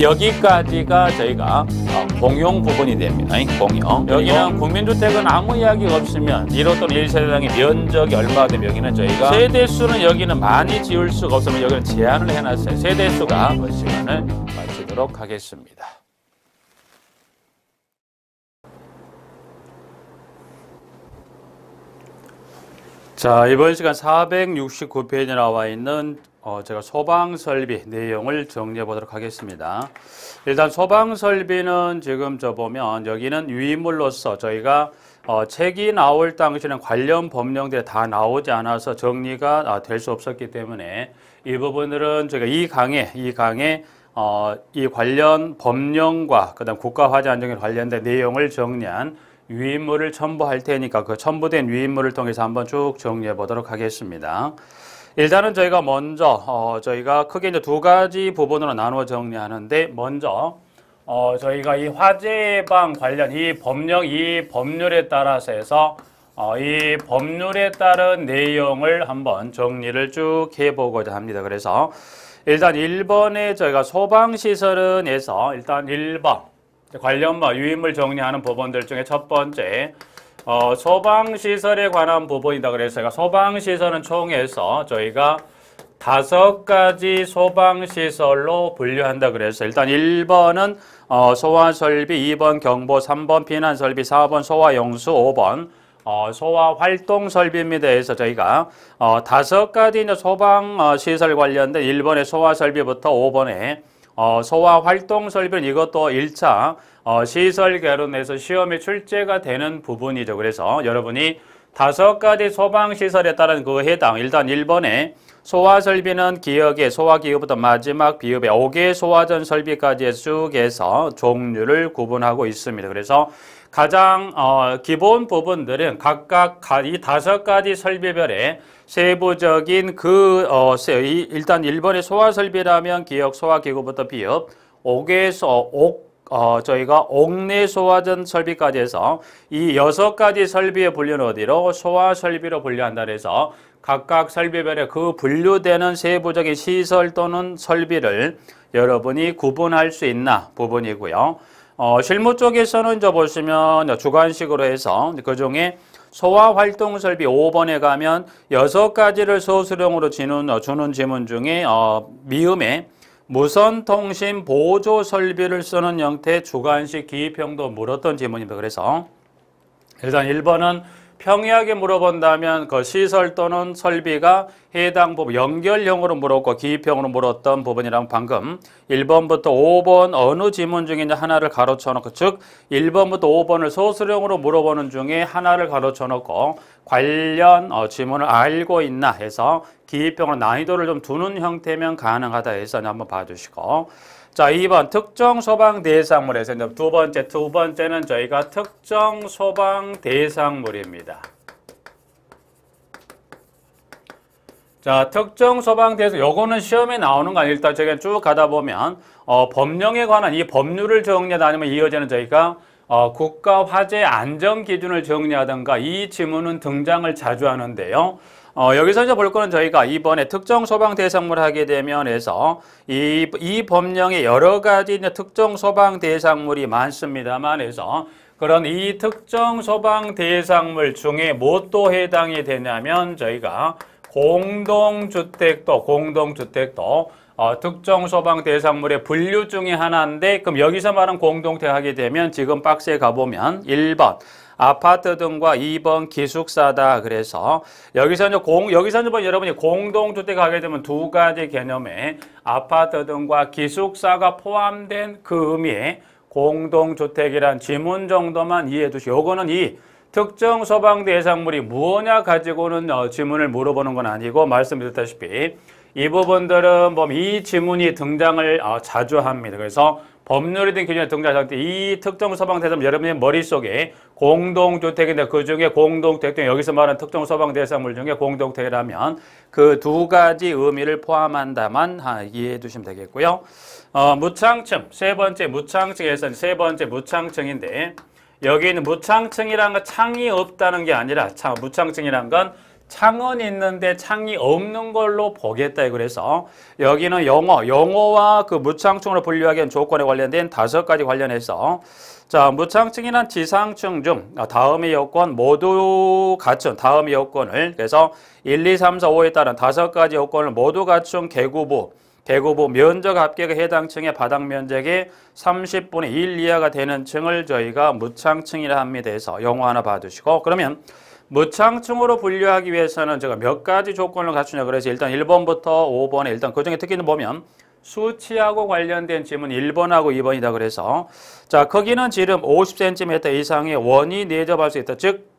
여기까지가 저희가 공용 부분이 됩니다. 공용. 여기는 국민주택은 아무 이야기가 없으면 1호 또는 1세대당의 면적이 얼마가 되면 여기는 저희가 세대수는 여기는 많이 지을 수가 없으면 여기는 제한을 해놨어요. 세대수가 시간을 마치도록 하겠습니다. 자, 이번 시간 469페이지에 나와 있는 제가 소방설비 내용을 정리해 보도록 하겠습니다. 일단 소방설비는 지금 보면 여기는 유의물로서 저희가 책이 나올 당시에는 관련 법령들이 다 나오지 않아서 정리가 될 수 없었기 때문에 이 부분들은 저희가 이 강의 이 관련 법령과 그다음 국가화재 안전에 관련된 내용을 정리한 유의물을 첨부할 테니까 그 첨부된 유의물을 통해서 한번 쭉 정리해 보도록 하겠습니다. 일단은 저희가 먼저 저희가 크게 이제 두 가지 부분으로 나누어 정리하는데 먼저 저희가 이 화재 예방 관련 이 법률에 따라서 해서 이 법률에 따른 내용을 한번 정리를 쭉 해보고자 합니다. 그래서 일단 1번에 저희가 소방시설은 에서 일단 1번 관련 유의물 정리하는 부분들 중에 첫 번째 소방시설에 관한 부분이다. 그래서 제가 소방시설은 총해서 저희가 5가지 소방시설로 분류한다. 그래서 일단 1번은 소화설비, 2번 경보, 3번 피난설비, 4번 소화용수, 5번 소화활동설비입니다. 해서 저희가 5가지 소방시설 관련된 1번의 소화설비부터 5번에 소화활동설비는 이것도 1차 시설개론에서 시험에 출제가 되는 부분이죠. 그래서 여러분이 5가지 소방시설에 따른 그 해당 일단 1번에 소화설비는 기역의 소화기역부터 마지막 비읍의 5개 소화전 설비까지 쭉 해서 종류를 구분하고 있습니다. 그래서 가장 기본 부분들은 각각 이 5가지 설비별의 세부적인 일단 1번의 소화설비라면 기역 소화기구부터 비읍 5개 저희가 옥내 소화전 설비까지 해서 이 6가지 설비의 분류는 어디로? 소화설비로 분류한다 그래서 각각 설비별에 그 분류되는 세부적인 시설 또는 설비를 여러분이 구분할 수 있나 부분이고요. 실무 쪽에서는 이제 보시면 주관식으로 해서 그 중에 소화활동설비 5번에 가면 6가지를 소수령으로 주는 지문 중에 미음에 무선통신 보조 설비를 쓰는 형태의 주관식 기입형도 물었던 지문입니다. 그래서 일단 1번은 평이하게 물어본다면 그 시설 또는 설비가 해당 부분 연결형으로 물었고 기입형으로 물었던 부분이랑 방금 1번부터 5번 어느 지문 중에 이제 하나를 가로쳐 놓고 즉 1번부터 5번을 소수령으로 물어보는 중에 하나를 가로쳐 놓고 관련 지문을 알고 있나 해서 기입형으로 난이도를 좀 두는 형태면 가능하다 해서 한번 봐주시고 자 2번 특정 소방 대상물에서 이제 두 번째는 저희가 특정 소방 대상물입니다. 자 특정 소방 대상 요거는 시험에 나오는 거 아니에요. 일단 저희가 쭉 가다 보면 법령에 관한 이 법률을 정리하다 아니면 이어지는 저희가 국가 화재 안전 기준을 정리하던가 이 지문은 등장을 자주 하는데요. 여기서 이제 볼 거는 저희가 이번에 특정 소방 대상물 하게 되면 해서 이 법령에 여러 가지 이제 특정 소방 대상물이 많습니다만 해서 그런 이 특정 소방 대상물 중에 무엇도 해당이 되냐면 저희가 공동주택도 특정 소방 대상물의 분류 중에 하나인데 그럼 여기서 말하는 공동택 하게 되면 지금 박스에 가보면 1번 아파트 등과 2번 기숙사다. 그래서 여기서 여러분이 공동주택 하게 되면 두 가지 개념에 아파트 등과 기숙사가 포함된 그 의미의 공동주택이란 지문 정도만 이해해 두시고 요거는 이 특정 소방 대상물이 무엇냐 가지고는 지문을 물어보는 건 아니고 말씀드렸다시피 이 부분들은 이 지문이 등장을 자주 합니다. 그래서 법률이 된 기준에 등장할 때 이 특정 소방 대상물 여러분의 머릿속에 공동주택인데 그 중에 공동주택 중 여기서 말하는 특정 소방 대상물 중에 공동주택이라면 그 두 가지 의미를 포함한다만 이해해 두시면 되겠고요. 무창층 세 번째 무창층인데 여기 있는 무창층이란 건 창이 없다는 게 아니라 무창층이란 건 창은 있는데 창이 없는 걸로 보겠다. 그래서 여기는 영어와 그 무창층으로 분류하기 위한 조건에 관련된 5가지 관련해서 자, 무창층이란 지상층 중 다음의 요건 모두 갖춘 다음의 요건을 그래서 1, 2, 3, 4, 5에 따른 5가지 요건을 모두 갖춘 계구부 면적 합계가 해당 층의 바닥 면적의 30분의 1 이하가 되는 층을 저희가 무창층이라 합니다. 해서 영어 하나 봐두시고 그러면 무창층으로 분류하기 위해서는 제가 몇 가지 조건을 갖추냐 그래서 일단 1번부터 5번에 일단 그중에 특히는 보면 수치하고 관련된 지문 1번하고 2번이다 그래서 자 크기는 지름 50cm 이상의 원이 내접할 수 있다. 즉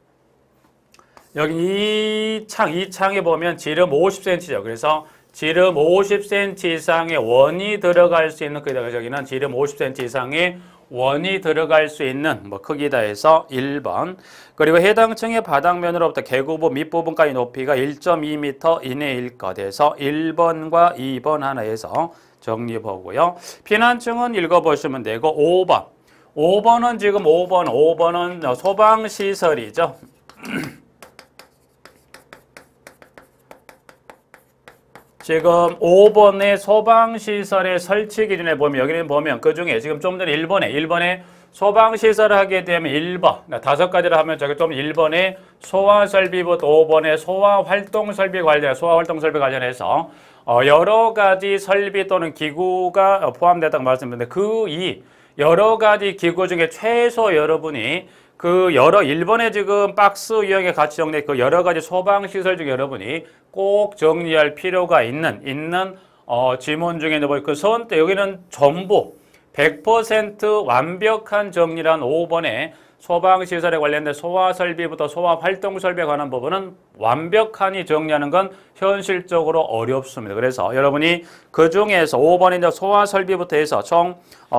여기 이 창에 보면 지름 50cm죠. 그래서 지름 50cm 이상의 원이 들어갈 수 있는 크기다. 여기는 지름 50cm 이상의 원이 들어갈 수 있는 크기다 해서 1번. 그리고 해당 층의 바닥면으로부터 계구부 밑부분까지 높이가 1.2m 이내일 것 해서 1번과 2번 하나에서 정리보고요. 피난층은 읽어보시면 되고 5번. 5번은 지금 5번은 소방시설이죠. 지금 5번의 소방시설의 설치 기준에 보면 여기는 보면 그 중에 지금 좀 전에 1번에 소방시설을 하게 되면 1번 5가지를 하면 저기 좀 1번에 소화설비부터 5번에 소화활동설비 관련해서 여러 가지 설비 또는 기구가 포함됐다고 말씀드렸는데 그 이 여러 가지 기구 중에 최소 여러분이 그 1번에 지금 박스 유형에 같이 정리된 그 여러 가지 소방시설 중에 여러분이 꼭 정리할 필요가 있는 지문 중에 그 선택 여기는 전부 100% 완벽한 정리란 5번에 소방시설에 관련된 소화설비부터 소화활동설비에 관한 부분은 완벽하니 정리하는 건 현실적으로 어렵습니다. 그래서 여러분이 그 중에서 5번에 이제 소화설비부터 해서 총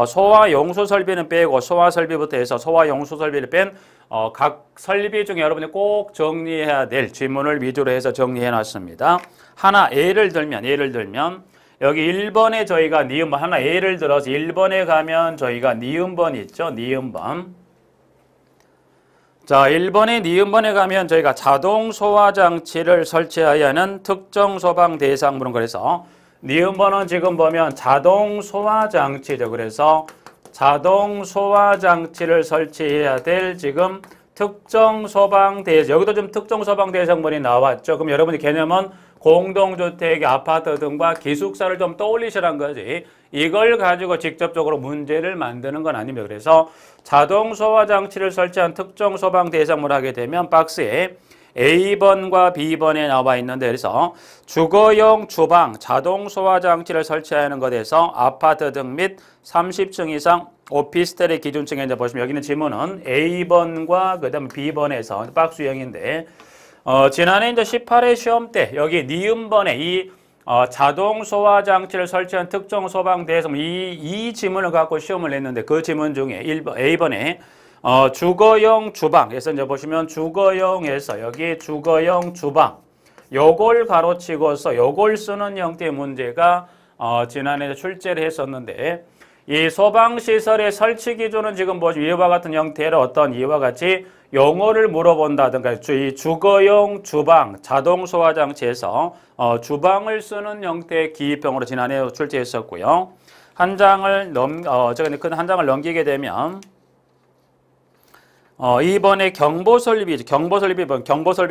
소화용수설비는 빼고 소화설비부터 해서 소화용수설비를 뺀 각 설비 중에 여러분이 꼭 정리해야 될 지문을 위주로 해서 정리해 놨습니다. 하나 예를 들면 여기 1번에 저희가 니은번 하나 예를 들어서 1번에 가면 저희가 니은번 있죠. 니은번. 자, 1번의 니은번에 가면 저희가 자동 소화 장치를 설치하여야 하는 특정 소방 대상물은 그래서 니은번은 지금 보면 자동 소화 장치죠. 그래서 자동 소화 장치를 설치해야 될 지금 특정 소방 대상 여기도 좀 특정 소방 대상물이 나왔죠. 그럼 여러분이 개념은 공동주택, 아파트 등과 기숙사를 좀 떠올리시란 거지. 이걸 가지고 직접적으로 문제를 만드는 건 아닙니다. 그래서 자동 소화 장치를 설치한 특정 소방 대상물 하게 되면 박스에 A번과 B번에 나와 있는데 그래서 주거용 주방 자동 소화 장치를 설치하는 것에서 아파트 등 및 30층 이상 오피스텔의 기준층에 이제 보시면 여기는 지문은 A번과 그다음 B번에서 박스 유형인데 지난해 이제 18회 시험 때 여기 니은번에 이 자동 소화 장치를 설치한 특정 소방 대상물 이 지문을 갖고 시험을 냈는데 그 지문 중에 A번에 주거용 주방에서 이제 보시면 주거용에서 여기 주거용 주방 요걸 가로치고서 요걸 쓰는 형태의 문제가 지난해 출제를 했었는데 이 소방시설의 설치 기준은 지금 보시면 이와 같은 형태로 어떤 이와 같이 용어를 물어본다든가 이 주거용 주방 자동 소화 장치에서 주방을 쓰는 형태의 기입형으로 지난해 출제했었고요. 한 장을 한 장을 넘기게 되면 이번에 경보설비에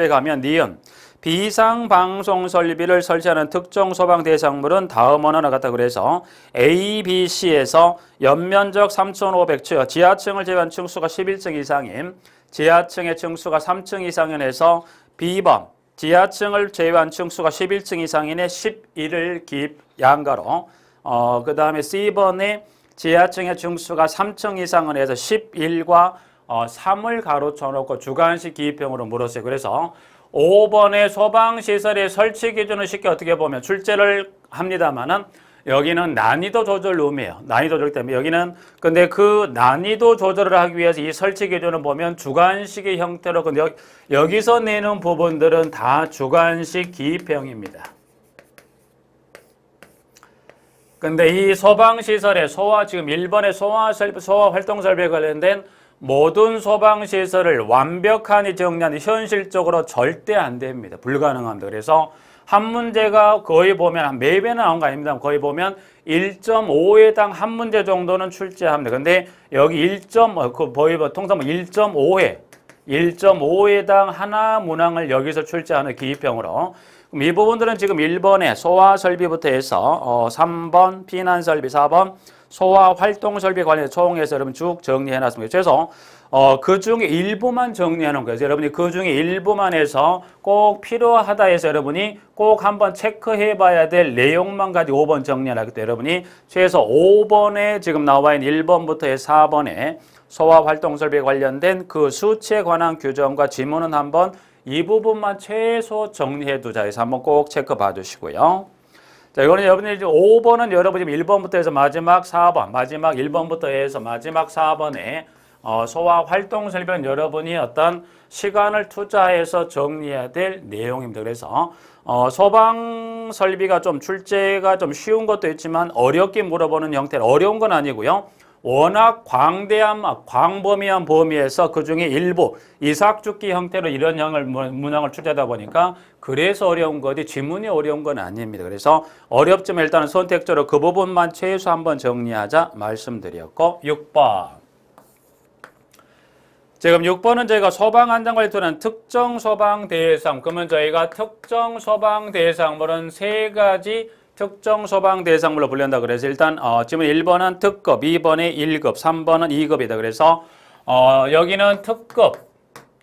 가면 니은 비상방송설비를 설치하는 특정 소방 대상물은 다음 원하나 같다 그래서 A, B, C에서 연면적 3,500층 지하층을 제외한 층수가 11층 이상인 지하층의 층수가 3층 이상인 해서 B번 지하층을 제외한 층수가 11층 이상인의 11을 기입 양가로 그 다음에 C번에 지하층의 층수가 3층 이상은 해서 11과 3을 가로쳐 놓고 주관식 기입형으로 물었어요. 그래서 5번의 소방시설의 설치 기준을 쉽게 어떻게 보면 출제를 합니다만은 여기는 난이도 조절 룸이에요. 난이도 조절 때문에 여기는 근데 그 난이도 조절을 하기 위해서 이 설치 기준을 보면 주관식의 형태로 근데 여기서 내는 부분들은 다 주관식 기입형입니다. 근데 이 소방시설의 지금 1번의 소화 활동 설비에 관련된 모든 소방시설을 완벽하게 정리하는 현실적으로 절대 안 됩니다. 불가능합니다. 그래서 한 문제가 거의 보면 한 매배는 나온 거 아닙니다. 거의 보면 1.5회당 한 문제 정도는 출제합니다. 근데 여기 거의 통상 1.5회당 하나 문항을 여기서 출제하는 기입형으로. 그럼 이 부분들은 지금 1번에 소화 설비부터 해서 3번 피난 설비, 4번 소화 활동 설비 관련해서 총해서 여러분 쭉 정리해 놨습니다. 그래서 그 중에 일부만 정리해 놓은 거예요. 여러분이 그 중에 일부만 해서 꼭 필요하다 해서 여러분이 꼭 한번 체크해 봐야 될 내용만 가지고 5번 정리하기 때문에 여러분이 최소 5번에 지금 나와 있는 1번부터 해서 4번에 소화 활동 설비 관련된 그 수치에 관한 규정과 지문은 한번 이 부분만 최소 정리해 두자 해서 한번 꼭 체크 봐 주시고요. 자, 이거는 여러분이 5번은 여러분이 1번부터 해서 마지막 4번, 마지막 1번부터 해서 마지막 4번에 소화 활동 설비는 여러분이 어떤 시간을 투자해서 정리해야 될 내용입니다. 그래서 소방 설비가 좀 출제가 좀 쉬운 것도 있지만 어렵게 물어보는 형태는 어려운 건 아니고요. 워낙 광범위한 범위에서 그 중에 일부 이삭죽기 형태로 이런 문항을 출제하다 보니까 그래서 어려운 거지 지문이 어려운 건 아닙니다. 그래서 어렵지만 일단은 선택적으로 그 부분만 최소 한번 정리하자 말씀드렸고 6번. 지금 6번은 저희가 소방안전관리투는 특정 소방 대상. 그러면 저희가 특정 소방 대상물은 3가지 특정 소방 대상물로 분류한다. 그래서 일단 지금 1번은 특급, 2번에 1급, 3번은 2급이다. 그래서 여기는 특급,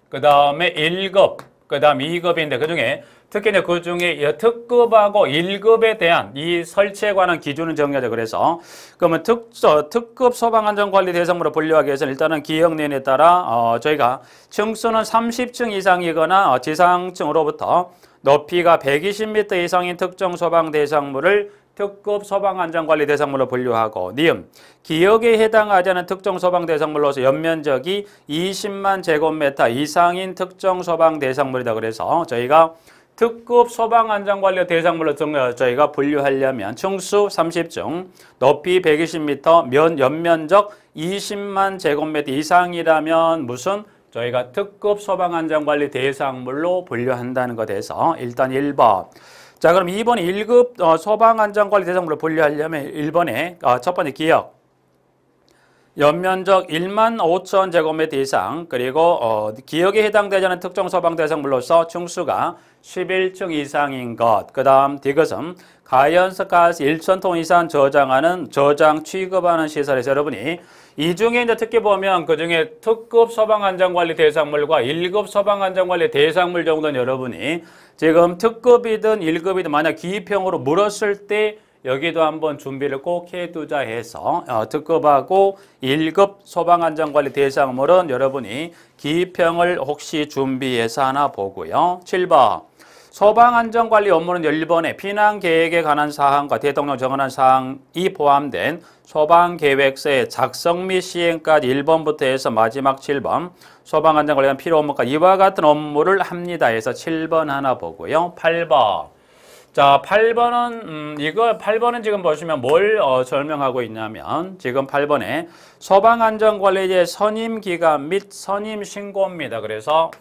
그 다음에 1급, 그 다음 2급인데 그중에 특히 이제 그중에 특급하고 1급에 대한 이 설치에 관한 기준을 정리하자. 그래서 그러면 특급 소방안전관리 대상물로 분류하기 위해서는 일단은 기억내용에 따라 저희가 층수는 30층 이상이거나 지상층으로부터 높이가 120m 이상인 특정 소방 대상물을 특급 소방안전관리 대상물로 분류하고 니은 기역에 해당하지 않은 특정 소방 대상물로서 연면적이 20만 제곱미터 이상인 특정 소방 대상물이다. 그래서 저희가 특급 소방안전관리 대상물로 저희가 분류하려면 층수 30층, 높이 120m, 연면적 20만 제곱미터 이상이라면 무슨 저희가 특급 소방안전관리 대상물로 분류한다는 것에서 일단 1번. 자, 그럼 2번 1급 소방안전관리 대상물로 분류하려면 1번에 첫 번째 기역. 연면적 1만 5천 제곱미터 이상 그리고 기역에 해당되지 않은 특정 소방 대상물로서 층수가 11층 이상인 것. 그 다음 디귿은 가연석 가스 1,000톤 이상 저장 취급하는 시설에서 여러분이 이 중에 이제 특히 보면 그 중에 특급 소방안전관리 대상물과 1급 소방안전관리 대상물 정도는 여러분이 지금 특급이든 1급이든 만약 기입형으로 물었을 때 여기도 한번 준비를 꼭 해두자 해서 특급하고 1급 소방안전관리 대상물은 여러분이 기입형을 혹시 준비해서 하나 보고요. 7번. 소방안전관리 업무는 1번에 피난계획에 관한 사항과 대통령 정언한 사항이 포함된 소방계획서의 작성 및 시행까지 1번부터 해서 마지막 7번 소방안전관리에 관한 필요 업무까지 이와 같은 업무를 합니다 해서 7번 하나 보고요. 8번. 자, 8번은 지금 보시면 뭘 설명하고 있냐면 지금 8번에 소방안전관리의 선임기간 및 선임신고입니다. 그래서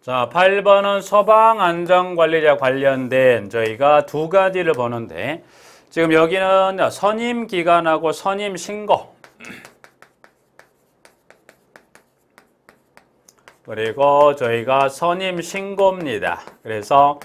자, 8번은 소방안전관리자 관련된 저희가 2가지를 보는데 지금 여기는 선임기간하고 선임신고 그리고 저희가 선임신고입니다. 그래서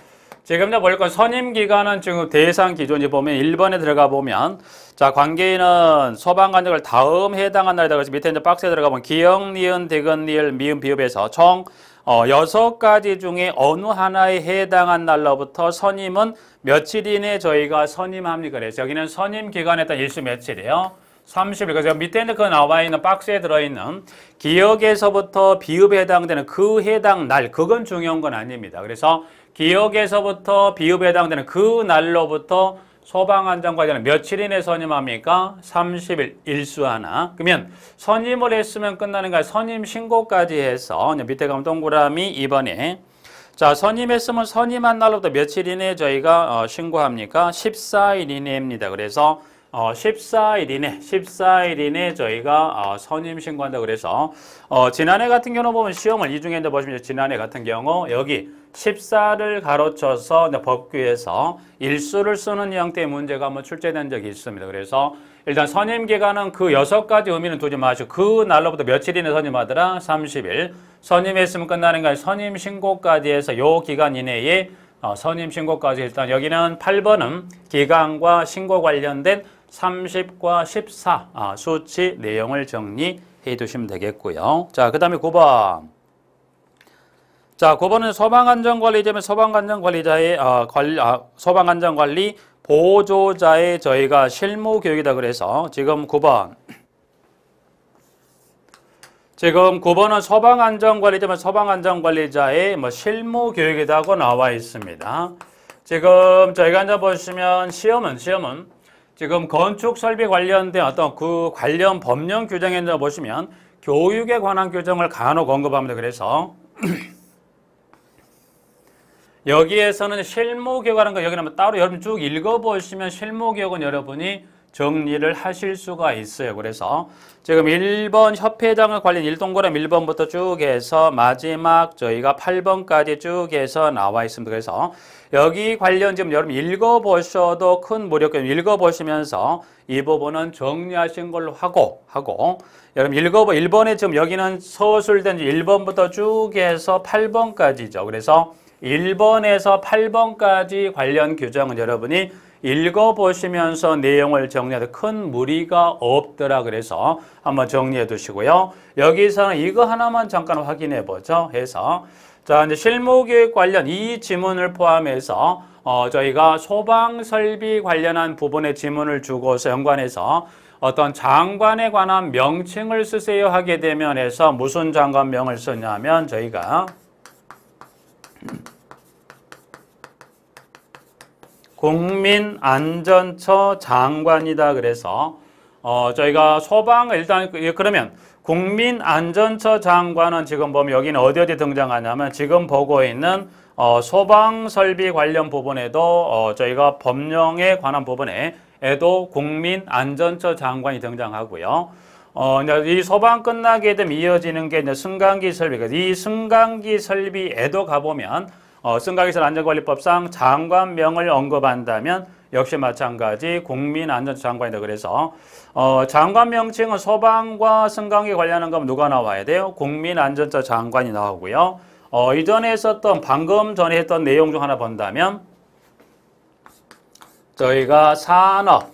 지금 보니까 선임기간은 지금 대상 기준이 보면 1번에 들어가 보면 자, 관계인은 소방관역을 다음 해당한 날이다. 그래서 밑에 이제 박스에 들어가 보면 기역, 니은, 디귿, 리을, 미음, 비읍에서 총 6가지 중에 어느 하나에 해당한 날로부터 선임은 며칠 이내에 저희가 선임합니까? 그래서 여기는 선임기간에 따른 일수 며칠이에요? 30일. 그래서 밑에 있는 그 나와 있는 박스에 들어있는 기역에서부터 비읍에 해당되는 그 해당 날, 그건 중요한 건 아닙니다. 그래서 기역에서부터 비읍에 해당되는 그 날로부터 소방안전관리자는 며칠 이내에 선임합니까? 30일 일수 하나. 그러면 선임을 했으면 끝나는 거야. 선임 신고까지 해서 밑에 가면 동그라미 2번에 자, 선임했으면 선임한 날로부터 며칠 이내에 저희가 신고합니까? 14일 이내입니다. 그래서 14일 이내 저희가 선임 신고한다. 그래서 지난해 같은 경우 보면 시험을 이 중에 보시면 지난해 같은 경우 여기 14를 가로쳐서 법규에서 일수를 쓰는 형태의 문제가 한번 출제된 적이 있습니다. 그래서 일단 선임 기간은 그 6가지 의미는 두지 마시고 그 날로부터 며칠 이내 선임하더라? 30일. 선임했으면 끝나는 게 아니라 선임 신고까지 해서 요 기간 이내에 선임 신고까지 일단 여기는 8번은 기간과 신고 관련된 30과 14 수치 내용을 정리해 두시면 되겠고요. 자, 그 다음에 9번. 자, 9번은 소방안전관리자면 소방안전관리자의 소방안전관리 보조자의 저희가 실무교육이다. 그래서 지금 9번. 지금 9번은 소방안전관리자면 소방안전관리자의 실무교육이라고 나와 있습니다. 지금 저희가 이제 보시면 시험은 지금 건축설비 관련된 어떤 그 관련 법령 규정에 이제 보시면 교육에 관한 규정을 간혹 언급합니다. 그래서 여기에서는 실무교육이라는 거 여기는 따로 여러분 쭉 읽어보시면 실무교육은 여러분이 정리를 하실 수가 있어요. 그래서 지금 1번 협회장을 관련 일동그램 1번부터 쭉 해서 마지막 저희가 8번까지 쭉 해서 나와 있습니다. 그래서 여기 관련 지금 여러분 읽어보셔도 큰 무리없게 읽어보시면서 이 부분은 정리하신 걸로 하고 여러분 1번에 지금 여기는 서술된 1번부터 쭉 해서 8번까지죠. 그래서 1번에서 8번까지 관련 규정은 여러분이 읽어보시면서 내용을 정리해도 큰 무리가 없더라. 그래서 한번 정리해 두시고요. 여기서는 이거 하나만 잠깐 확인해 보죠. 해서 자, 이제 실무교육 관련 이 지문을 포함해서 저희가 소방설비 관련한 부분의 지문을 주고서 연관해서 어떤 장관에 관한 명칭을 쓰세요 하게 되면 해서 무슨 장관명을 쓰냐면 저희가 국민안전처 장관이다. 그래서 저희가 소방을 일단 그러면 국민안전처 장관은 지금 보면 여기는 어디 등장하냐면 지금 보고 있는 소방설비 관련 부분에도 저희가 법령에 관한 부분에도 국민안전처 장관이 등장하고요. 이 소방 끝나게 되면 이어지는 게 이제 승강기 설비. 이 승강기 설비에도 가보면 승강기술 안전관리법상 장관명을 언급한다면 역시 마찬가지 국민안전처 장관이다. 그래서 장관 명칭은 소방과 승강기 관련한 건 누가 나와야 돼요? 국민안전처 장관이 나오고요. 이전에 했었던 방금 전에 했던 내용 중 하나 본다면 저희가 산업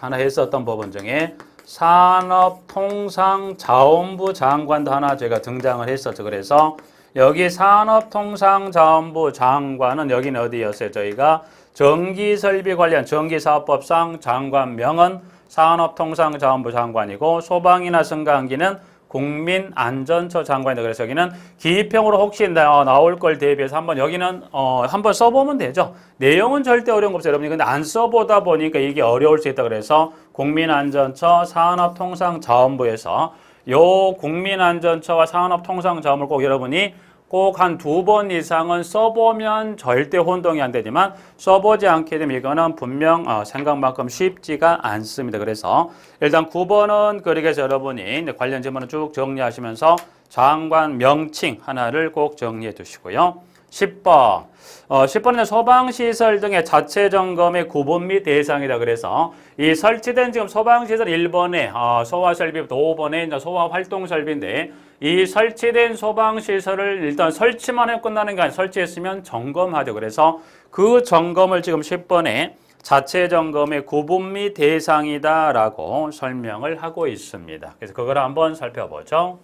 하나 했었던 부분 중에 산업통상자원부 장관도 하나 제가 등장을 했었죠. 그래서 여기 산업통상자원부 장관은 여기는 어디였어요? 저희가 전기설비 관련 전기사업법상 장관명은 산업통상자원부 장관이고 소방이나 승강기는 국민안전처 장관이다. 그래서 여기는 기입형으로 혹시 나올 걸 대비해서 한번 여기는 한번 써보면 되죠. 내용은 절대 어려운 거 없어요, 여러분이. 근데 안 써보다 보니까 이게 어려울 수 있다. 그래서 국민안전처 산업통상자원부에서 요 국민안전처와 산업통상자원부를 꼭 여러분이 꼭 한 2번 이상은 써보면 절대 혼동이 안 되지만 써보지 않게 되면 이거는 분명 생각만큼 쉽지가 않습니다. 그래서 일단 9번은 그렇게 해서 여러분이 관련 질문을 쭉 정리하시면서 장관 명칭 하나를 꼭 정리해 두시고요. 10번. 10번은 소방시설 등의 자체 점검의 구분 및 대상이다. 그래서 이 설치된 지금 소방시설 1번에 소화설비부터 5번에 이제 소화활동설비인데 이 설치된 소방시설을 일단 설치만 해 끝나는 게 아니라 설치했으면 점검하죠. 그래서 그 점검을 지금 10번에 자체 점검의 구분 및 대상이다 라고 설명을 하고 있습니다. 그래서 그걸 한번 살펴보죠.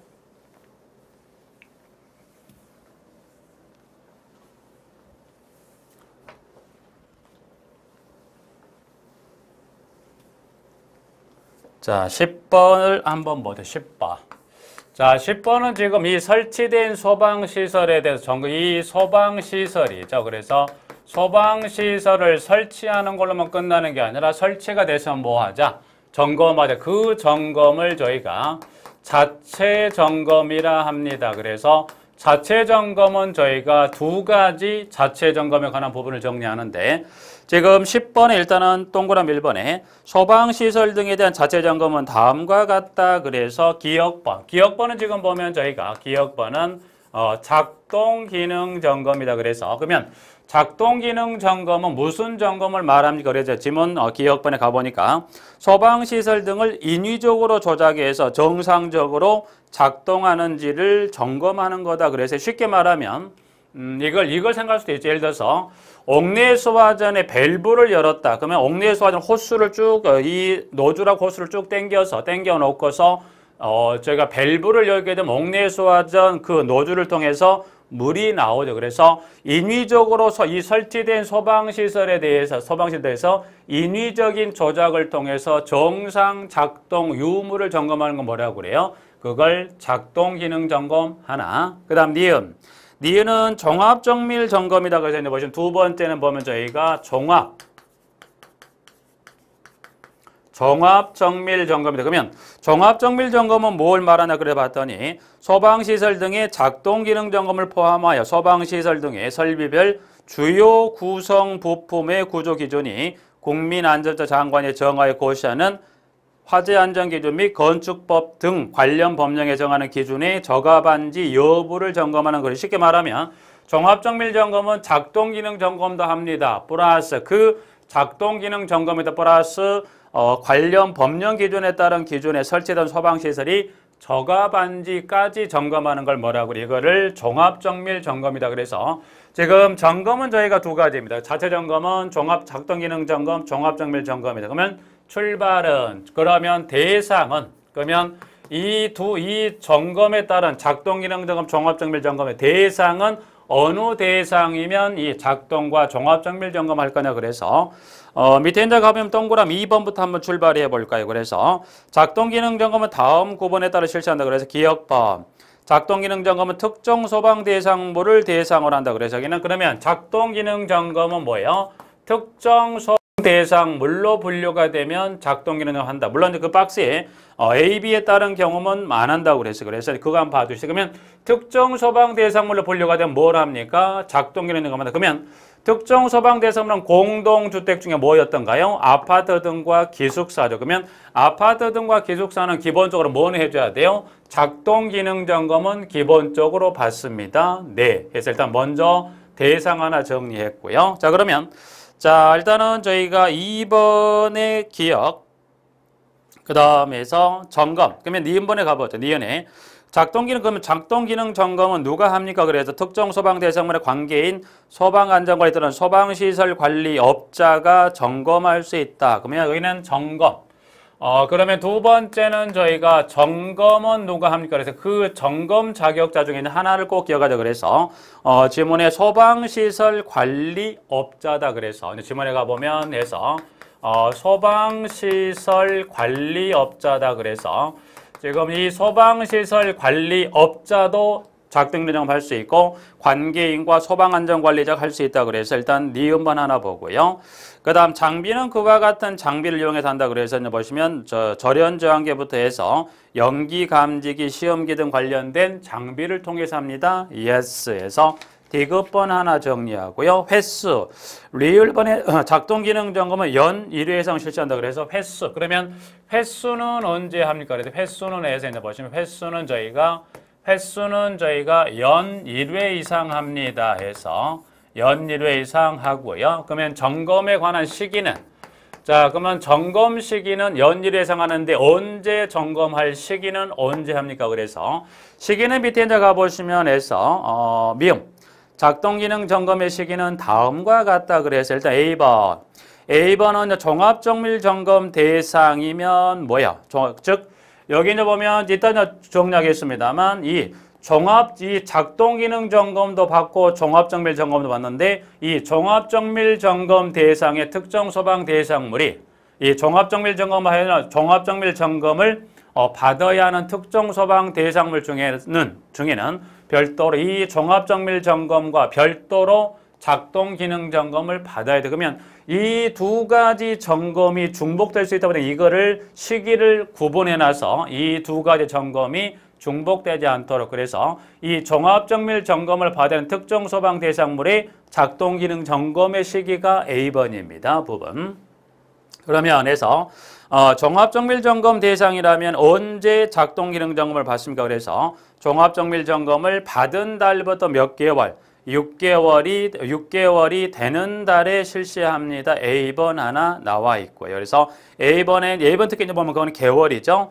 자, 10번을 한번 보죠. 10번. 자, 10번은 지금 이 설치된 소방시설에 대해서 이 소방시설이죠. 그래서 소방시설을 설치하는 걸로만 끝나는 게 아니라 설치가 돼서 뭐 하자? 점검하자. 그 점검을 저희가 자체 점검이라 합니다. 그래서 자체 점검은 저희가 두 가지 자체 점검에 관한 부분을 정리하는데 지금 10번에 일단은 동그라미 1번에 소방시설 등에 대한 자체 점검은 다음과 같다. 그래서 기억번은 지금 보면 저희가 기억번은 작동 기능 점검이다. 그래서 그러면 작동 기능 점검은 무슨 점검을 말합니까? 그래서 지문 기억번에 가보니까 소방시설 등을 인위적으로 조작해서 정상적으로 작동하는지를 점검하는 거다. 그래서 쉽게 말하면 이걸 생각할 수도 있죠. 예를 들어서 옥내 소화전의 밸브를 열었다. 그러면 옥내 소화전 호스를 쭉 이 노즐하고 호스를 쭉 당겨 놓고서 저희가 밸브를 열게 되면 옥내 소화전 그 노즐을 통해서 물이 나오죠. 그래서 인위적으로 이 설치된 소방시설에 대해서 인위적인 조작을 통해서 정상 작동 유무를 점검하는 건 뭐라고 그래요? 그걸 작동 기능 점검 하나. 그 다음 니은은 종합 정밀 점검이다. 그래서 이제 보시면 두 번째는 보면 저희가 종합 정밀 점검이다. 그러면 종합 정밀 점검은 뭘 말하나 그래 봤더니 소방시설 등의 작동 기능 점검을 포함하여 소방시설 등의 설비별 주요 구성 부품의 구조 기준이 국민안전처 장관이 정하여 고시하는 화재안전기준 및 건축법 등 관련 법령에 정하는 기준에 적합한지 여부를 점검하는 것이 쉽게 말하면 종합정밀 점검은 작동기능 점검도 합니다. 플러스 그 작동기능 점검에다 플러스 관련 법령 기준에 따른 기준에 설치된 소방시설이 적합한지까지 점검하는 걸 뭐라고 그래? 이거를 종합정밀 점검이다. 그래서 지금 점검은 저희가 두 가지입니다. 자체 점검은 종합 작동기능 점검, 종합정밀 점검이다. 그러면 출발은 그러면 대상은 그러면 이 점검에 따른 작동기능 점검, 종합정밀 점검의 대상은 어느 대상이면 이 작동과 종합정밀 점검할 거냐. 그래서 밑에 이제 가보면 동그라미 2번부터 한번 출발해 볼까요? 그래서 작동기능 점검은 다음 구본에 따라 실시한다. 그래서 기억법 작동기능 점검은 특정 소방 대상물을 대상으로 한다. 그래서 여기는 그러면 작동기능 점검은 뭐예요? 특정 소방 대상물로 분류가 되면 작동기능을 한다. 물론 그 박스에 A, B에 따른 경우는 안 한다고 그래서 그거 한번 봐주시죠. 그러면 특정 소방 대상물로 분류가 되면 뭘 합니까? 작동기능을 합니다. 그러면 특정 소방 대상물은 공동주택 중에 뭐였던가요? 아파트 등과 기숙사죠. 그러면 아파트 등과 기숙사는 기본적으로 뭐는 해줘야 돼요? 작동기능 점검은 기본적으로 받습니다. 네. 그래서 일단 먼저 대상 하나 정리했고요. 자, 그러면 일단은 저희가 2번의 기억, 그 다음에서 점검. 그러면 니은번에 가보죠. 니은에. 그러면 작동기능 점검은 누가 합니까? 그래서 특정 소방 대상물의 관계인 소방안전관리 또는 소방시설 관리업자가 점검할 수 있다. 그러면 여기는 점검. 그러면 두 번째는 저희가 점검은 누가 합니까? 그래서 그 점검 자격자 중에 하나를 꼭 기억하자. 그래서 지문에 소방시설 관리업자다. 그래서 지문에 가보면 해서 소방시설 관리업자다. 그래서 지금 이 소방시설 관리업자도 작동기능 점검할 수 있고 관계인과 소방안전관리자가 할 수 있다. 그래서 일단 니은번 하나 보고요. 그 다음 장비는 그와 같은 장비를 이용해서 한다. 그래서 이제 보시면 절연저항기부터 해서 연기 감지기, 시험기 등 관련된 장비를 통해서 합니다. 예스에서 디귿번 하나 정리하고요. 횟수, 리을번의 작동기능 점검은 연 1회 이상 실시한다. 그래서 횟수, 그러면 횟수는 언제 합니까? 그래서 횟수는 해서 이제 보시면 횟수는 저희가 연 1회 이상 합니다. 해서 연 1회 이상 하고요. 그러면 점검에 관한 시기는 그러면 점검 시기는 연 1회 이상 하는데 언제 점검할 시기는 언제 합니까? 그래서 시기는 밑에 이제 가보시면 해서 미음 작동기능 점검의 시기는 다음과 같다. 그래서 일단 A번은 종합정밀 점검 대상이면 뭐야? 즉 여기 이제 보면 일단 정리하겠습니다만 이 작동기능 점검도 받고 종합정밀 점검도 받는데 이 종합정밀 점검 대상의 특정 소방 대상물이 이 종합정밀 점검을 받아야 하는 특정 소방 대상물 중에는 별도로 이 종합정밀 점검과 별도로 작동기능 점검을 받아야 돼. 그러면 이 두 가지 점검이 중복될 수 있다 보니 이거를 시기를 구분해 놔서 이 두 가지 점검이 중복되지 않도록 그래서 이 종합정밀 점검을 받은 특정 소방 대상물의 작동 기능 점검의 시기가 A번입니다. 부분. 그러면 해서 종합정밀 점검 대상이라면 언제 작동 기능 점검을 받습니까? 그래서 종합정밀 점검을 받은 달부터 몇 개월, 6개월이 되는 달에 실시합니다. A번 하나 나와 있고요. 그래서 A번 특히 이제 보면 그거는 개월이죠.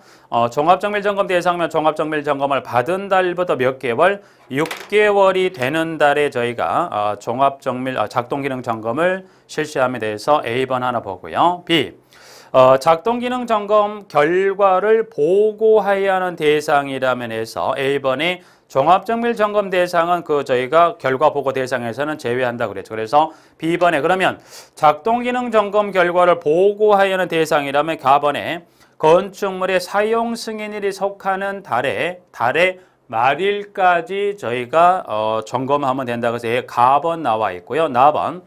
종합정밀 점검 대상이면 종합정밀 점검을 받은 달부터 몇 개월, 6개월이 되는 달에 저희가 종합정밀 작동 기능 점검을 실시합니다. 그래서 A번 하나 보고요. B. 작동 기능 점검 결과를 보고해야 하는 대상이라면 해서 A번에 종합정밀 점검 대상은 저희가 결과 보고 대상에서는 제외한다 그랬죠. 그래서 B번에 그러면 작동 기능 점검 결과를 보고해야 하는 대상이라면 가번에 건축물의 사용 승인일이 속하는 달의 말일까지 저희가 점검하면 된다고 해서 가번 나와 있고요. 나번.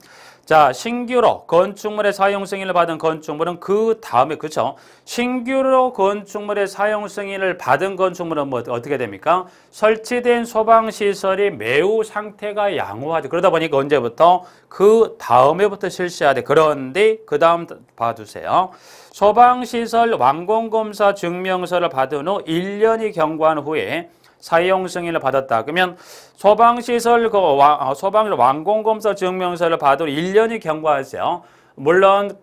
자, 신규로 건축물의 사용 승인을 받은 건축물은 그 다음에 그렇죠. 신규로 건축물의 사용 승인을 받은 건축물은 어떻게 됩니까? 설치된 소방 시설이 매우 상태가 양호하죠. 그러다 보니까 언제부터 그 다음에부터 실시해야 돼. 그런데 그 다음 봐주세요. 소방 시설 완공 검사 증명서를 받은 후 1년이 경과한 후에 사용 승인을 받았다. 그러면 소방시설 완공검사 증명서를 받은 1년이 경과하세요. 물론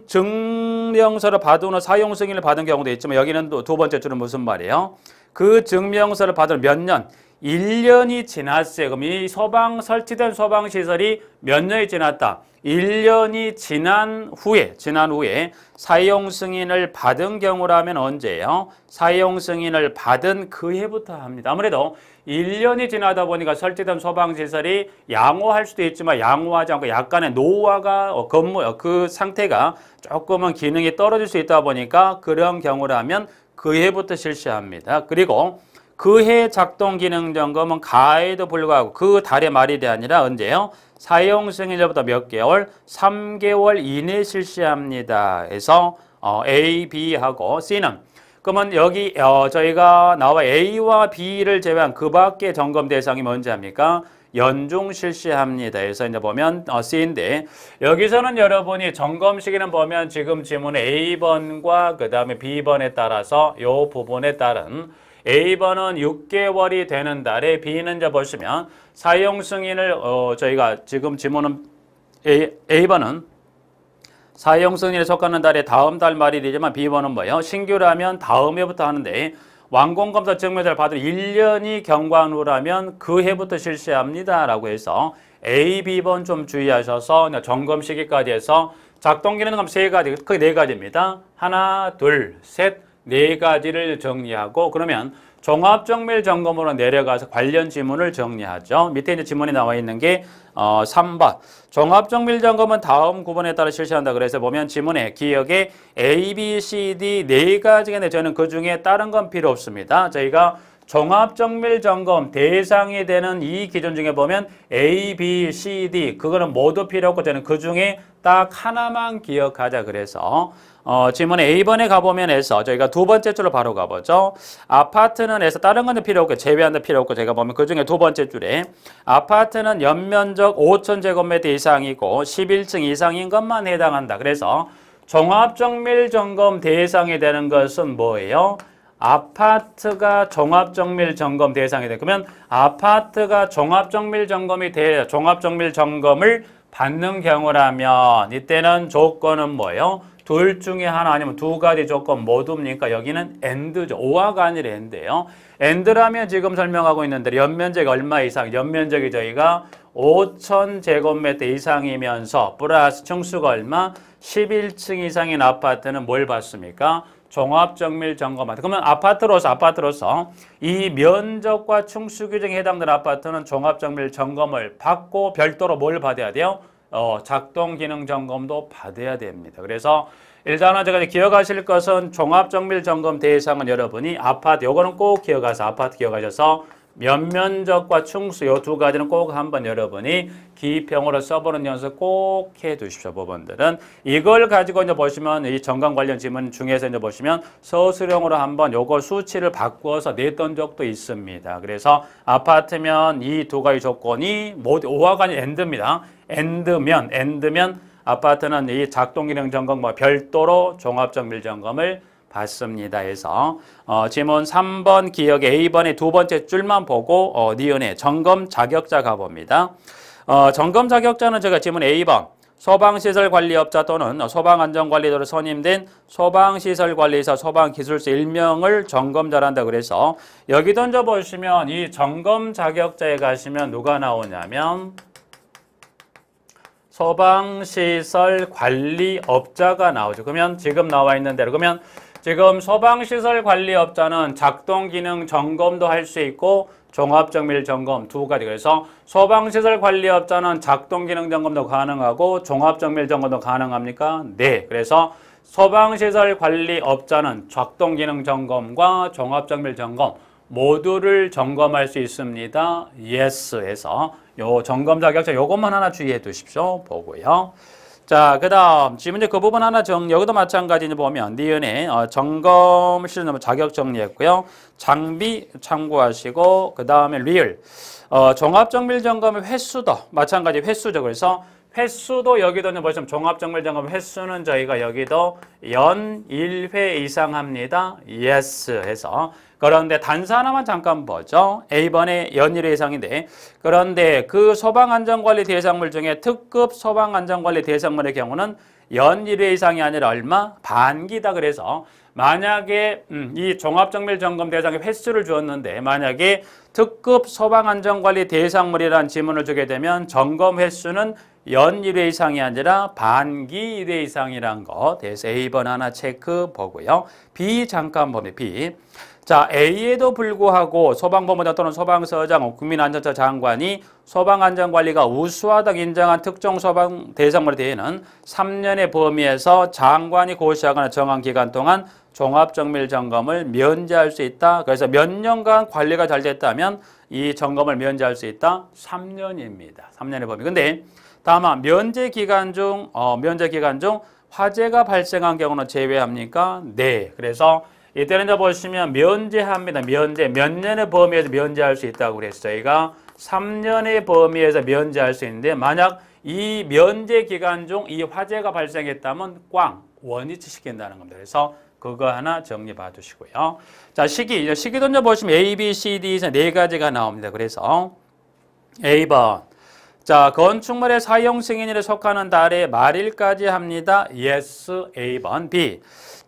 증명서를 받은 후 사용 승인을 받은 경우도 있지만 여기는 또 두 번째 줄은 무슨 말이에요? 그 증명서를 받은 몇 년? 1년이 지났어요. 그럼 이 설치된 소방시설이 몇 년이 지났다? 1년이 지난 후에 사용 승인을 받은 경우라면 언제예요? 사용 승인을 받은 그 해부터 합니다. 아무래도 1년이 지나다 보니까 설치된 소방시설이 양호할 수도 있지만 양호하지 않고 약간의 노후화가 그 상태가 조금은 기능이 떨어질 수 있다 보니까 그런 경우라면 그 해부터 실시합니다. 그리고 그 해 작동 기능 점검은 가에도 불구하고 그 달의 말일이 아니라 언제요? 사용 승인일부터 몇 개월? 3개월 이내 실시합니다. 그래서 A, B하고 C는 그러면 여기 저희가 나와 A와 B를 제외한 그 밖의 점검 대상이 뭔지 압니까? 연중 실시합니다. 그래서 이제 보면 C인데 여기서는 여러분이 점검 시기는 보면 지금 지문의 A번과 그 다음에 B번에 따라서 이 부분에 따른 A번은 6개월이 되는 달에 B는 이제 보시면 사용 승인을 저희가 지금 지문은 A번은 사용 승인에 속하는 달에 다음 달 말일이지만 B번은 뭐예요? 신규라면 다음 해부터 하는데 완공검사 증명서를 받은 1년이 경과한 후라면 그 해부터 실시합니다. 라고 해서 A, B번 좀 주의하셔서 점검 시기까지 해서 작동 기능은 세 가지, 크게 네 가지입니다. 하나, 둘, 셋. 네 가지를 정리하고 그러면 종합정밀 점검으로 내려가서 관련 지문을 정리하죠. 밑에 이제 지문이 나와 있는 게 3번. 종합정밀 점검은 다음 구분에 따라 실시한다. 그래서 보면 지문에 기억에 A, B, C, D 네 가지가 있는데 저는 그 중에 다른 건 필요 없습니다. 저희가 종합정밀 점검 대상이 되는 이 기준 중에 보면 A, B, C, D 그거는 모두 필요 없고 저는 그 중에 딱 하나만 기억하자. 그래서 지문에 A번에 가보면 해서 저희가 두 번째 줄로 바로 가보죠. 아파트는 해서 다른 건 필요 없고 제외한다 필요 없고 제가 보면 그 중에 두 번째 줄에 아파트는 연면적 5,000제곱미터 이상이고 11층 이상인 것만 해당한다. 그래서 종합정밀 점검 대상이 되는 것은 뭐예요? 아파트가 종합정밀 점검 대상이 돼. 그러면 아파트가 종합정밀 점검을 받는 경우라면 이때는 조건은 뭐예요? 둘 중에 하나 아니면 두 가지 조건 모두입니까? 여기는 AND죠. OR가 아니라 AND예요. AND라면 지금 설명하고 있는데 연면적이 얼마 이상? 연면적이 저희가 5,000제곱미터 이상이면서 플러스 층수가 얼마? 11층 이상인 아파트는 뭘 받습니까? 종합정밀 점검. 그러면 아파트로서 이 면적과 층수 규정에 해당되는 아파트는 종합정밀 점검을 받고 별도로 뭘 받아야 돼요? 작동 기능 점검도 받아야 됩니다. 그래서 일단은 제가 기억하실 것은 종합정밀 점검 대상은 여러분이 아파트, 요거는 꼭 기억하세요. 아파트 기억하셔서 면면적과 충수 요 두 가지는 꼭 한번 여러분이 기평으로 써보는 연습 꼭 해두십시오. 부분들은 이걸 가지고 이제 보시면 이 정강 관련 지문 중에서 이제 보시면 서술형으로 한번 요거 수치를 바꾸어서 냈던 적도 있습니다. 그래서 아파트면 이 두 가지 조건이 모두 오화가 아닌 엔드입니다. 엔드면 아파트는 이 작동기능 점검과 별도로 종합정밀 점검을 받습니다. 해서 지문 3번 기억 A번의 두 번째 줄만 보고 니은의 점검 자격자 가봅니다. 점검 자격자는 제가 지문 A번 소방시설관리업자 또는 소방안전관리도로 선임된 소방시설관리사, 소방기술사 1명을 점검자란다 그래서 여기 던져 보시면 이 점검 자격자에 가시면 누가 나오냐면 소방시설관리업자가 나오죠. 그러면 지금 나와 있는 대로 그러면 지금 소방시설관리업자는 작동기능 점검도 할 수 있고 종합정밀 점검 두 가지. 그래서 소방시설관리업자는 작동기능 점검도 가능하고 종합정밀 점검도 가능합니까? 네. 그래서 소방시설관리업자는 작동기능 점검과 종합정밀 점검 모두를 점검할 수 있습니다. yes 해서 요 점검 자격자 요것만 하나 주의해 두십시오. 보고요. 자, 그 다음 지금 이제 그 부분 하나 여기도 마찬가지 보면 니은의 점검 실험 자격 정리했고요. 장비 참고하시고 그 다음에 리얼 종합정밀 점검의 횟수도 마찬가지 횟수죠. 그래서 횟수도 여기도 보시면 종합정밀 점검 횟수는 저희가 여기도 연 1회 이상 합니다. yes 해서 그런데 단서 하나만 잠깐 보죠. A번에 연 1회 이상인데 그런데 그 소방안전관리 대상물 중에 특급 소방안전관리 대상물의 경우는 연 1회 이상이 아니라 얼마? 반기다. 그래서 만약에 이 종합정밀 점검 대상의 횟수를 주었는데 만약에 특급 소방안전관리 대상물이라는 지문을 주게 되면 점검 횟수는 연 1회 이상이 아니라 반기 1회 이상이란 거. 그래서 A번 하나 체크 보고요. B 잠깐 보면 B. 자, A에도 불구하고 소방본부장 또는 소방서장, 국민안전처 장관이 소방안전관리가 우수하다고 인정한 특정 소방 대상물에 대해서는 3년의 범위에서 장관이 고시하거나 정한 기간 동안 종합정밀 점검을 면제할 수 있다. 그래서 몇 년간 관리가 잘 됐다면 이 점검을 면제할 수 있다. 3년입니다. 3년의 범위. 근데 다만 면제 기간 중 화재가 발생한 경우는 제외합니까? 네. 그래서 이때는 이제 보시면 면제합니다. 면제. 몇 년의 범위에서 면제할 수 있다고 그랬어요. 저희가 3년의 범위에서 면제할 수 있는데 만약 이 면제 기간 중 이 화재가 발생했다면 꽝 원위치 시킨다는 겁니다. 그래서 그거 하나 정리 봐두시고요. 자, 시기 던져 보시면 A, B, C, D 네 가지가 나옵니다. 그래서 A번. 자, 건축물의 사용 승인일에 속하는 달의 말일까지 합니다. yes, A번. B.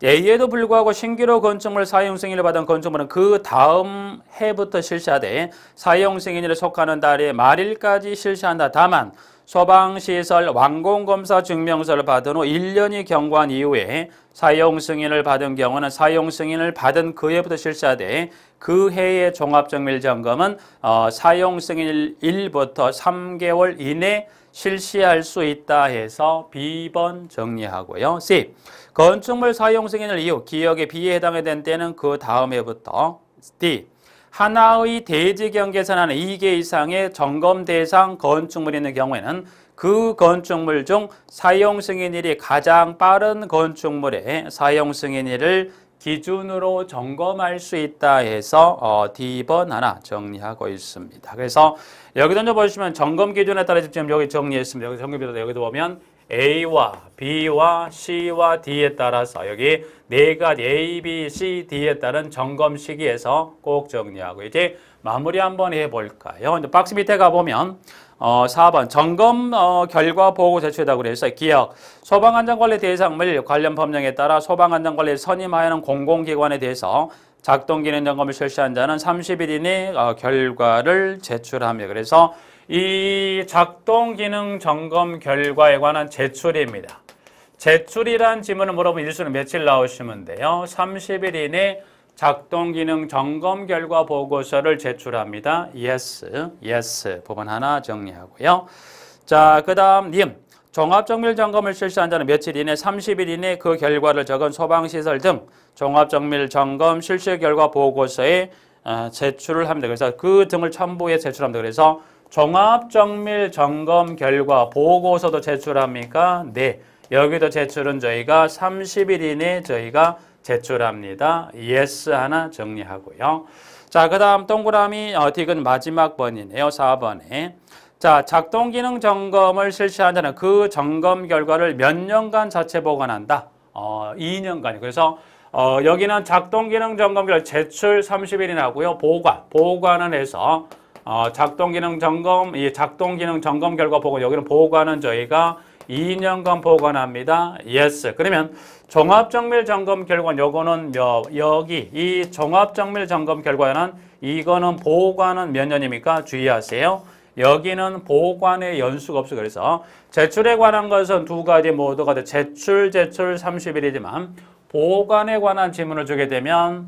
A에도 불구하고 신규로 건축물 사용 승인을 받은 건축물은 그 다음 해부터 실시하되 사용 승인일에 속하는 달의 말일까지 실시한다. 다만 소방시설 완공검사 증명서를 받은 후 1년이 경과한 이후에 사용 승인을 받은 경우는 사용 승인을 받은 그 해부터 실시하되 그 해의 종합정밀 점검은 사용 승인일부터 3개월 이내 실시할 수 있다 해서 B번 정리하고요. C. 건축물 사용 승인을 이후 기역의 B에 해당된 때는 그 다음 해부터. D. 하나의 대지 경계선 안에 2개 이상의 점검 대상 건축물이 있는 경우에는 그 건축물 중 사용 승인일이 가장 빠른 건축물의 사용 승인일을 기준으로 점검할 수 있다 해서 D번 하나 정리하고 있습니다. 그래서 여기도 좀 보시면 점검 기준에 따라 지금 여기 정리했습니다. 여기 점검 기준에 여기도 보면 A와 B와 C와 D에 따라서 여기 네 가지 A, B, C, D에 따른 점검 시기에서 꼭 정리하고 이제 마무리 한번 해볼까요? 이제 박스 밑에 가보면 4번 점검 결과 보고 제출이라고 그래서 기억 소방안전관리 대상물 관련 법령에 따라 소방안전관리를 선임하여는 공공기관에 대해서 작동기능 점검을 실시한 자는 30일 이내 결과를 제출하며 그래서 이 작동기능 점검 결과에 관한 제출입니다. 제출이란 지문을 물어보면 일수는 며칠 나오시면 돼요. 30일 이내 작동기능 점검 결과 보고서를 제출합니다. yes 부분 하나 정리하고요. 자, 그 다음 님 종합정밀 점검을 실시한 자는 며칠 이내 30일 이내 그 결과를 적은 소방시설 등 종합정밀 점검 실시 결과 보고서에 제출을 합니다. 그래서 그 등을 첨부해 제출합니다. 그래서 종합정밀 점검 결과 보고서도 제출합니까? 네. 여기도 제출은 저희가 30일 이내에 저희가 제출합니다. yes 하나 정리하고요. 자, 그 다음 동그라미 딕은 마지막 번이네요. 4번에. 자, 작동기능 점검을 실시한 자는 그 점검 결과를 몇 년간 자체 보관한다? 2년간이요. 그래서 여기는 작동기능 점검 결과 제출 30일이 나고요. 보관은 해서 작동기능 점검, 이 작동기능 점검 결과 보관, 여기는 보관은 저희가 2년간 보관합니다. yes. 그러면 종합정밀 점검 결과는 요거는 여기 이 종합정밀 점검 결과는 이거는 보관은 몇 년입니까? 주의하세요. 여기는 보관의 연수가 없어. 그래서 제출에 관한 것은 두 가지 모두가 제출 30일이지만 보관에 관한 질문을 주게 되면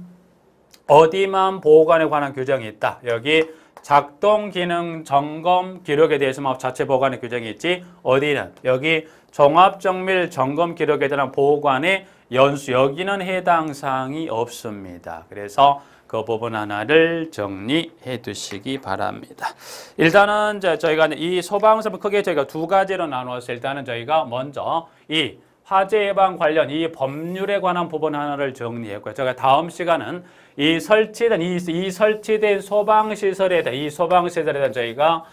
어디만 보관에 관한 규정이 있다. 여기 작동 기능 점검 기록에 대해서만 자체 보관의 규정이 있지 어디는 여기 종합정밀 점검 기록에 대한 보관의 연수 여기는 해당 사항이 없습니다. 그래서 그 부분 하나를 정리해 두시기 바랍니다. 일단은 저희가 이 소방서는 크게 저희가 두 가지로 나누어서 일단은 저희가 먼저 이 화재 예방 관련 이 법률에 관한 부분 하나를 정리했고요. 제가 다음 시간은 이 설치된 소방시설에 대한 이 소방시설에 대한 저희가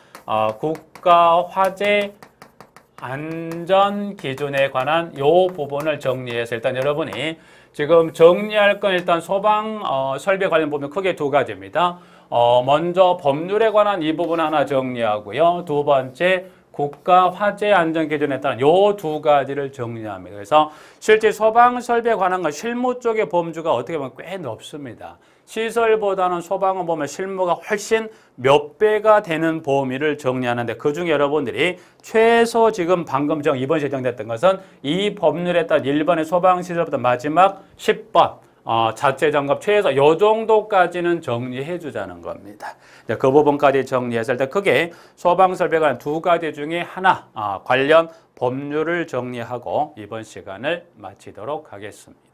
국가 화재 안전 기준에 관한 요 부분을 정리해서 일단 여러분이 지금 정리할 건 일단 소방 설비 관련 부분 크게 두 가지입니다. 먼저 법률에 관한 이 부분 하나 정리하고요. 두 번째 국가 화재 안전 기준에 따른 요 두 가지를 정리합니다. 그래서 실제 소방 설비에 관한 건 실무 쪽의 범주가 어떻게 보면 꽤 넓습니다. 시설보다는 소방은 보면 실무가 훨씬 몇 배가 되는 범위를 정리하는데 그중에 여러분들이 최소 지금 방금 이번 제정됐던 것은 이 법률에 따른 일본의 소방시설보다 마지막 10번 자체 점검 최소 요 정도까지는 정리해 주자는 겁니다. 그 부분까지 정리해서 일단 크게 소방설비에 관한 두 가지 중에 하나 관련 법률을 정리하고 이번 시간을 마치도록 하겠습니다.